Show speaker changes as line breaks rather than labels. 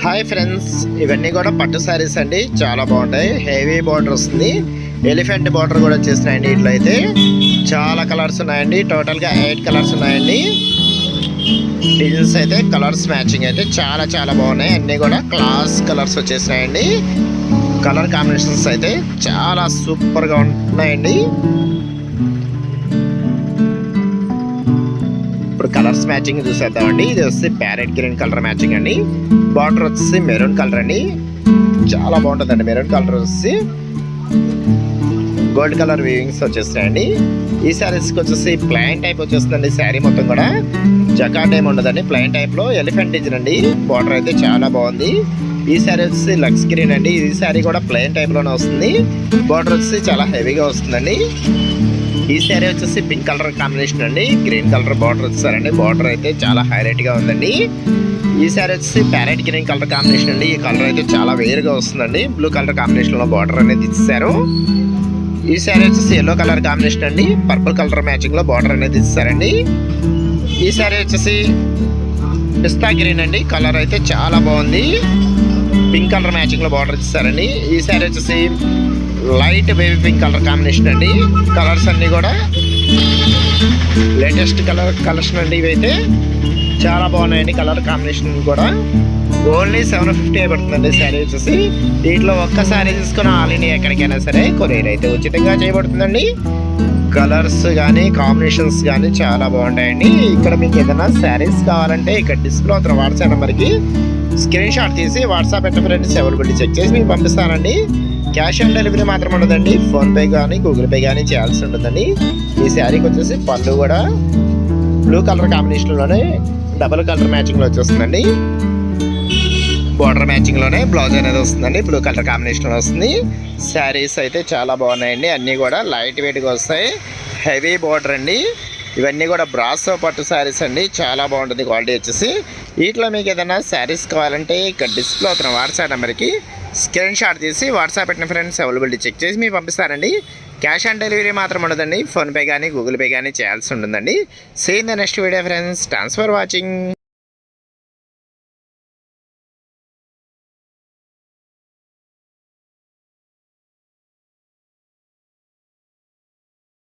Hi friends, ఇవన్నీ కూడా పట్టు సారీస్ అండి. చాలా బాగుంటాయి. హెవీ బార్డర్ వస్తుంది. ఎలిఫెంట్ బార్డర్ కూడా వచ్చేస్తున్నాయండి. ఇట్లా అయితే చాలా కలర్స్ ఉన్నాయండి. టోటల్గా 8 కలర్స్ ఉన్నాయండి. డిజైన్స్ అయితే కలర్స్ మ్యాచింగ్ అయితే చాలా చాలా బాగున్నాయి. అన్నీ కూడా క్లాస్ కలర్స్ వచ్చేసినాయండి. కలర్ కాంబినేషన్స్ అయితే చాలా సూపర్గా ఉంటున్నాయండి. ఇప్పుడు కలర్స్ మ్యాచింగ్ చూసేద్దామండి. ఇది వచ్చి ప్యారెట్ గ్రీన్ కలర్ మ్యాచింగ్ అండి. బార్డర్ వచ్చేసి మెరూన్ కలర్ అండి. చాలా బాగుంటుందండి. మెరూన్ కలర్ వచ్చేసి గోల్డ్ కలర్ వీవింగ్స్ వచ్చేస్తాయండి. ఈ శారీస్కి వచ్చేసి ప్లెయిన్ టైప్ వచ్చేస్తుందండి. శారీ మొత్తం కూడా జకార్డ్ ఏమి ఉండదండి. ప్లెయిన్ టైప్లో ఎలిఫెంట్ డిజైన్ అండి. బార్డర్ అయితే చాలా బాగుంది. ఈ శారీ వచ్చేసి లక్స్ గ్రీన్ అండి. ఈ శారీ కూడా ప్లెయిన్ టైప్లోనే వస్తుంది. బార్డర్ వచ్చేసి చాలా హెవీగా వస్తుందండి. ఈ శారీ వచ్చేసి పింక్ కలర్ కాంబినేషన్ అండి. గ్రీన్ కలర్ బార్డర్ వచ్చేసారండి. బార్డర్ అయితే చాలా హైలైట్గా ఉందండి. ఈ శారీ వచ్చేసి ప్యారెట్ గ్రీన్ కలర్ కాంబినేషన్ అండి. ఈ కలర్ అయితే చాలా వేరుగా వస్తుందండి. బ్లూ కలర్ కాంబినేషన్లో బార్డర్ అనేది ఇచ్చారు. ఈ శారీ వచ్చేసి ఎల్లో కలర్ కాంబినేషన్ అండి. పర్పుల్ కలర్ మ్యాచింగ్లో బార్డర్ అనేది ఇచ్చారండి. ఈ శారీ వచ్చేసి పిస్తా గ్రీన్ అండి. కలర్ అయితే చాలా బాగుంది. పింక్ కలర్ మ్యాచింగ్లో బార్డర్ ఇచ్చారండి. ఈ శారీ వచ్చేసి light baby pink colour combination అండి. కలర్స్ అన్నీ కూడా లేటెస్ట్ కలెక్షన్ అండి. ఇవైతే చాలా బాగున్నాయండి. కలర్ కాంబినేషన్ కూడా ఓన్లీ 750 పడుతుందండి. శారీ వచ్చేసి వీటిలో ఒక్క శారీ తీసుకుని ఆల్ ఇండియా ఎక్కడికైనా సరే కొరియర్ అయితే ఉచితంగా చేయబడుతుందండి. కలర్స్ కానీ కాంబినేషన్స్ కానీ చాలా బాగుంటాయండి. ఇక్కడ మీకు ఏదైనా శారీస్ కావాలంటే ఇక్కడ డిస్ప్లే అవుతున్న వాట్సాప్ నెంబర్కి స్క్రీన్ షాట్ తీసి వాట్సాప్ పెట్టిన ఫ్రెండ్స్ అవైలబిలిటీ చెక్ చేసి మీకు పంపిస్తానండి. క్యాష్ ఆన్ డెలివరీ మాత్రం ఉండదండి. ఫోన్పే కానీ గూగుల్ పే కానీ చేయాల్సి ఉంటుందండి. ఈ శారీకి వచ్చేసి పళ్ళు కూడా బ్లూ కలర్ కాంబినేషన్లోనే డబుల్ కలర్ మ్యాచింగ్లో వచ్చేస్తుందండి. బార్డర్ మ్యాచింగ్లోనే బ్లౌజ్ అనేది వస్తుందండి. బ్లూ కలర్ కాంబినేషన్లో వస్తుంది. శారీస్ అయితే చాలా బాగున్నాయండి. అన్నీ కూడా లైట్ వెయిట్గా వస్తాయి. హెవీ బార్డర్ అండి. ఇవన్నీ కూడా బ్రాసో పట్టు శారీస్ అండి. చాలా బాగుంటుంది క్వాలిటీ వచ్చేసి. వీటిలో మీకు ఏదైనా శారీస్ కావాలంటే ఇక్కడ డిస్ప్లే అవుతున్న వాట్సాప్ నెంబర్కి స్క్రీన్ షాట్ తీసి వాట్సాప్ పెట్టిన ఫ్రెండ్స్ అవైలబిలిటీ చెక్ చేసి మీకు పంపిస్తారండి. క్యాష్ ఆన్ డెలివరీ మాత్రం ఉండదండి. ఫోన్పే కానీ గూగుల్ పే కానీ చేయాల్సి ఉంటుందండి. See in the next video friends. Thanks for watching.